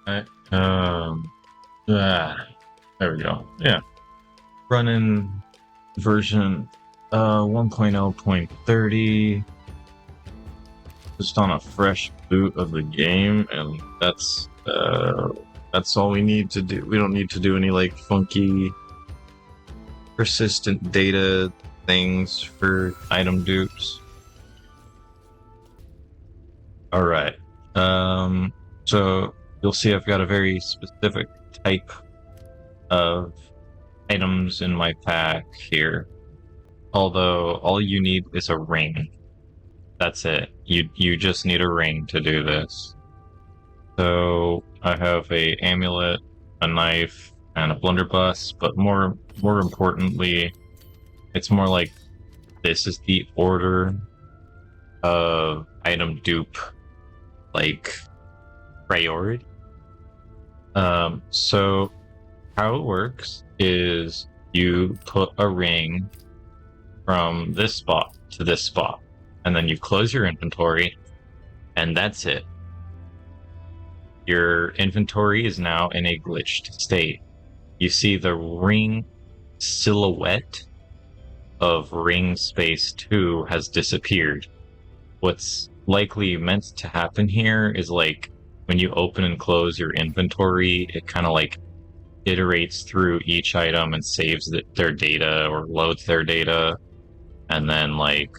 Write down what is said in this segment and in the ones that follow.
Right. There we go. Yeah. Running version 1.0.30, just on a fresh boot of the game, and that's all we need to do. We don't need to do any like funky persistent data things for item dupes. All right. So you'll see I've got a very specific type of items in my pack here. Although all you need is a ring. That's it. You just need a ring to do this. So I have a amulet, a knife, and a blunderbuss, but more importantly, it's more like this is the order of item dupe, like priority. So how it works is you put a ring from this spot to this spot, and then you close your inventory, and that's it. Your inventory is now in a glitched state. You see the ring silhouette of ring space 2 has disappeared. What's likely meant to happen here is like when you open and close your inventory, it kind of like iterates through each item and saves their data or loads their data. And then like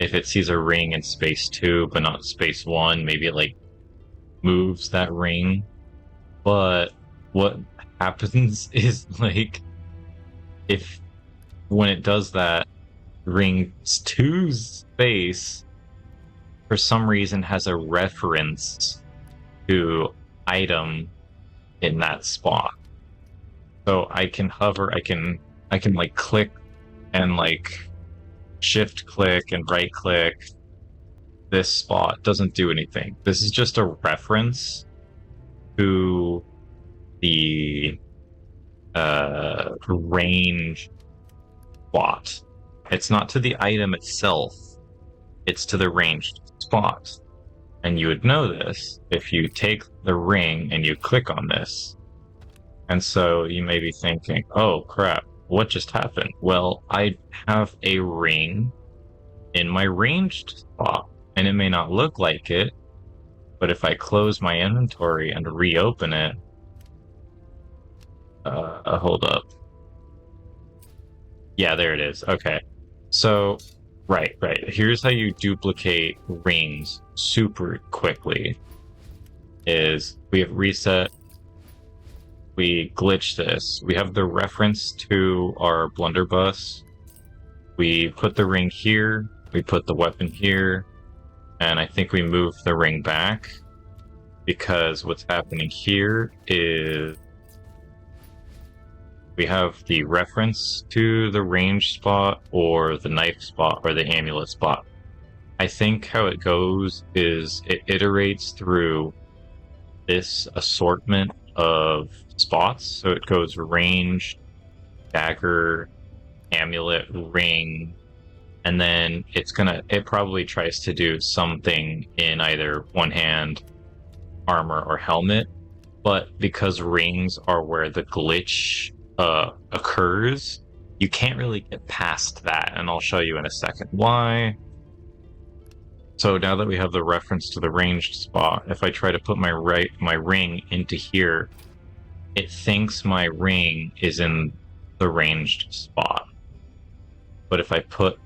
if it sees a ring in space 2 but not space 1, maybe it like moves that ring. But what happens is like if when it does that, ring 2's space for some reason has a reference to item in that spot. So I can hover, I can like click and like shift click and right click. This spot doesn't do anything. This is just a reference to the range spot. It's not to the item itself, it's to the ranged spot. And you would know this if you take the ring and you click on this. And so you may be thinking, oh crap, what just happened? Well, I have a ring in my ranged spot, and it may not look like it, but if I close my inventory and reopen it, hold up. Yeah, there it is. Okay. So, right. Here's how you duplicate rings super quickly. Is we have reset, we glitch this. We have the reference to our blunderbuss. We put the ring here, we put the weapon here, and I think we move the ring back because what's happening here is we have the reference to the range spot or the knife spot or the amulet spot. I think how it goes is it iterates through this assortment of spots. So it goes range, dagger, amulet, ring, and then it probably tries to do something in either one hand, armor, or helmet. But because rings are where the glitch occurs, you can't really get past that, and I'll show you in a second why. So now that we have the reference to the ranged spot, if I try to put my ring into here, it thinks my ring is in the ranged spot. But if I put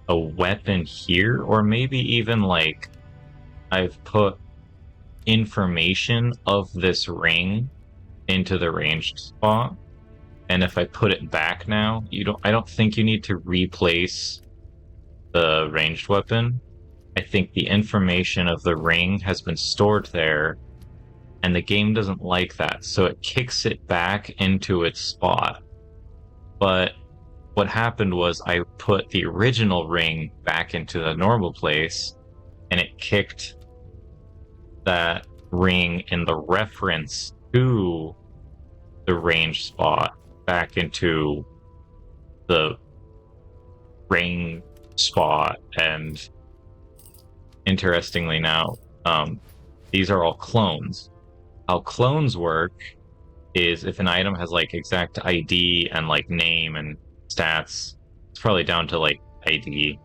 a weapon here, or maybe even like I've put information of this ring into the ranged spot, and if I put it back now, I don't think you need to replace the ranged weapon. I think the information of the ring has been stored there, and the game doesn't like that, so it kicks it back into its spot. But what happened was I put the original ring back into the normal place, and it kicked that ring in the reference to the range spot back into the ring spot. And interestingly now, these are all clones. How clones work is if an item has like exact ID and like name and stats, it's probably down to like ID.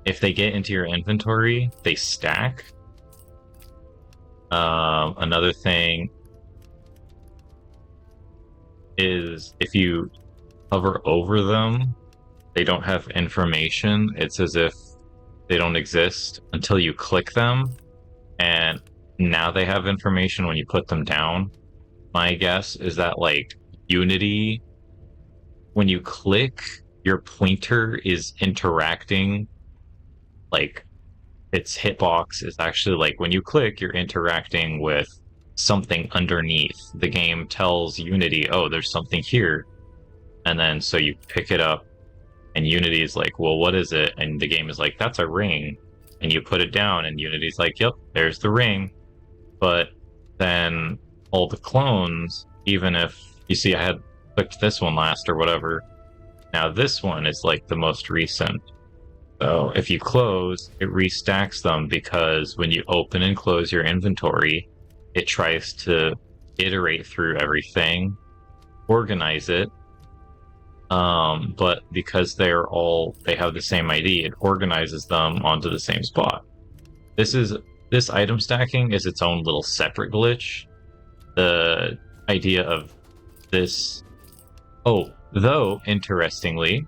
If they get into your inventory, they stack. Another thing is if you hover over them, they don't have information. It's as if they don't exist until you click them, and now they have information when you put them down. My guess is that like Unity, when you click, your pointer is interacting, like its hitbox is actually like when you click, you're interacting with something underneath. The game tells Unity, oh, there's something here. And then so you pick it up, and Unity is like, well, what is it? And the game is like, that's a ring. And you put it down, and Unity's like, yep, there's the ring. But then all the clones, even if you see I had clicked this one last or whatever, now this one is like the most recent. So if you close, it restacks them because when you open and close your inventory, it tries to iterate through everything, organize it. But because they have the same ID, it organizes them onto the same spot. This item stacking is its own little separate glitch. The idea of this. Oh, though interestingly,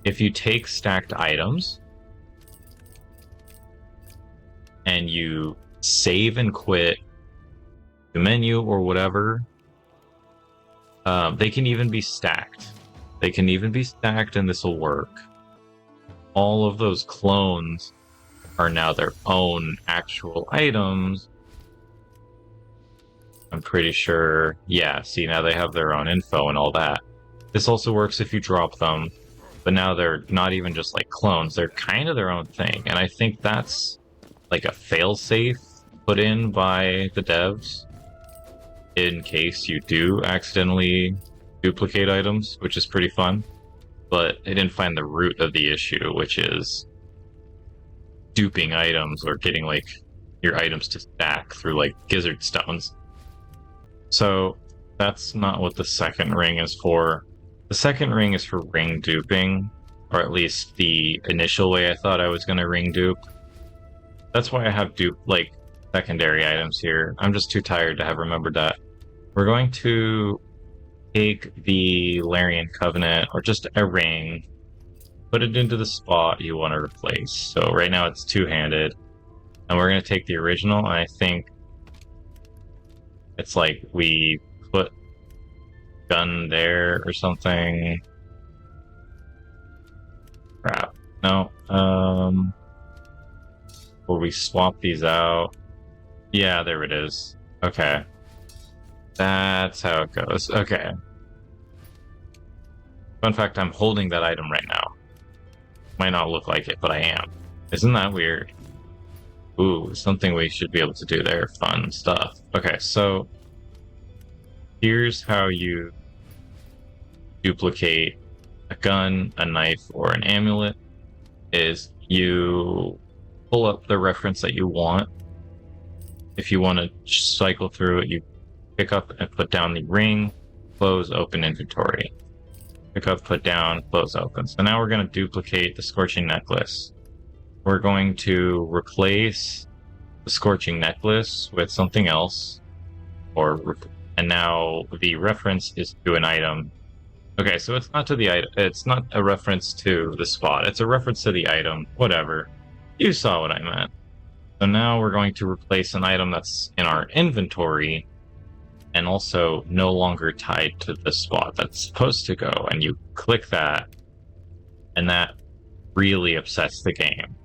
if you take stacked items and you save and quit the menu or whatever, they can even be stacked. They can even be stacked, and this will work. All of those clones are now their own actual items. I'm pretty sure. Yeah, see, now they have their own info and all that. This also works if you drop them, but now they're not even just like clones. They're kind of their own thing, and I think that's like a failsafe put in by the devs in case you do accidentally duplicate items, which is pretty fun. But they didn't find the root of the issue, which is duping items or getting like your items to stack through like gizzard stones. So that's not what the second ring is for. The second ring is for ring duping, or at least the initial way I thought I was going to ring dupe. That's why I have dupe like secondary items here. I'm just too tired to have remembered that. We're going to take the Larian Covenant, or just a ring, put it into the spot you want to replace. So right now it's two-handed, and we're going to take the original, and I think it's like we put gun there or something. Crap. No. Or we swap these out. Yeah, there it is. Okay. That's how it goes. Okay. Fun fact, I'm holding that item right now. Might not look like it, but I am. Isn't that weird? Ooh, something we should be able to do there. Fun stuff. Okay, so here's how you duplicate a gun, a knife, or an amulet. Is you pull up the reference that you want. If you want to cycle through it, you pick up and put down the ring, close, open inventory. Pick up, put down, close, open. So now we're going to duplicate the Scorching Necklace. We're going to replace the Scorching Necklace with something else, and now the reference is to an item. Okay, so it's not to the item. It's not a reference to the spot. It's a reference to the item. Whatever. You saw what I meant. So now we're going to replace an item that's in our inventory and also no longer tied to the spot that's supposed to go. And you click that, and that really upsets the game.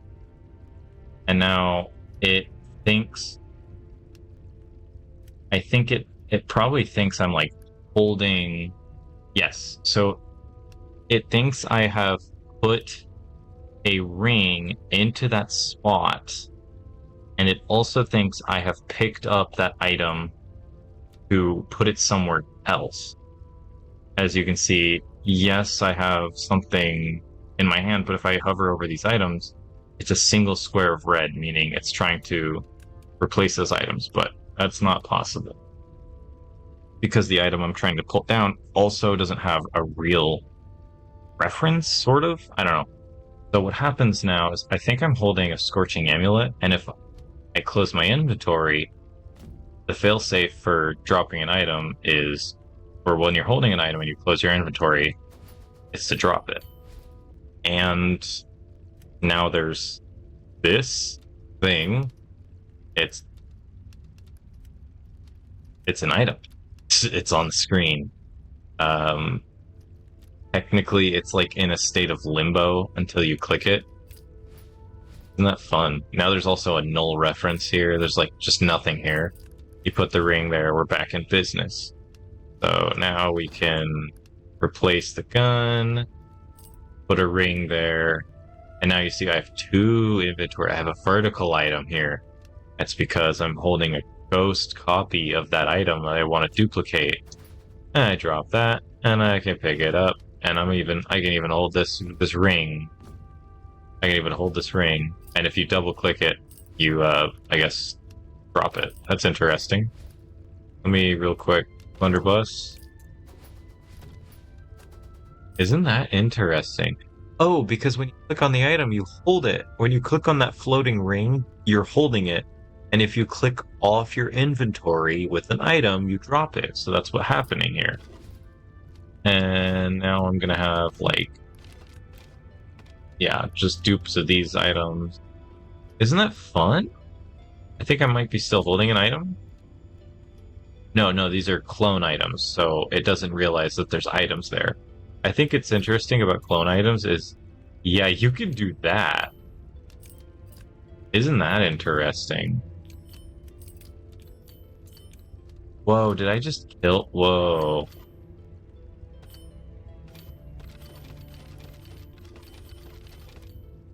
And now it thinks... I think it probably thinks I'm like holding... Yes, so it thinks I have put a ring into that spot, and it also thinks I have picked up that item to put it somewhere else. As you can see, yes, I have something in my hand, but if I hover over these items, it's a single square of red, meaning it's trying to replace those items, but that's not possible. because the item I'm trying to pull down also doesn't have a real reference, sort of. I don't know. So what happens now is I think I'm holding a Scorching Amulet, and if I close my inventory, the failsafe for dropping an item is, or when you're holding an item and you close your inventory, is to drop it. And now there's this thing. It's an item. It's on the screen. Technically, it's like in a state of limbo until you click it. Isn't that fun? Now there's also a null reference here. There's like just nothing here. You put the ring there, we're back in business. So now we can replace the gun, put a ring there, and now you see I have two inventory. I have a vertical item here. That's because I'm holding a ghost copy of that item that I want to duplicate. And I drop that, and I can pick it up, and I can even hold this ring. I can even hold this ring, and if you double click it, you I guess drop it. That's interesting. Let me real quick blunderbuss. Isn't that interesting? Oh, because when you click on the item, you hold it. When you click on that floating ring, you're holding it. And if you click off your inventory with an item, you drop it. So that's what's happening here. And now I'm going to have, like, yeah, just dupes of these items. Isn't that fun? I think I might be still holding an item. No, these are clone items, so it doesn't realize that there's items there. I think it's interesting about clone items is, yeah, you can do that. Isn't that interesting? Whoa, did I just kill? Whoa.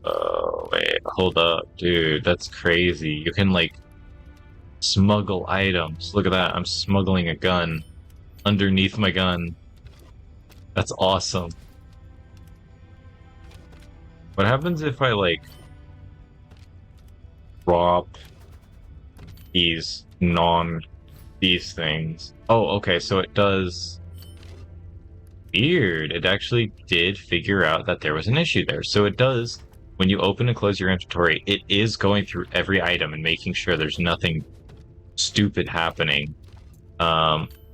Oh, wait, hold up, dude, that's crazy. You can, like, smuggle items. Look at that, I'm smuggling a gun underneath my gun. That's awesome. What happens if I, like, drop these things? Oh, okay, so it does... Weird. It actually did figure out that there was an issue there. So it does, when you open and close your inventory, it is going through every item and making sure there's nothing stupid happening.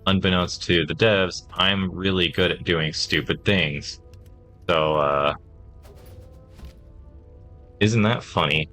Unbeknownst to the devs, I'm really good at doing stupid things. So, isn't that funny?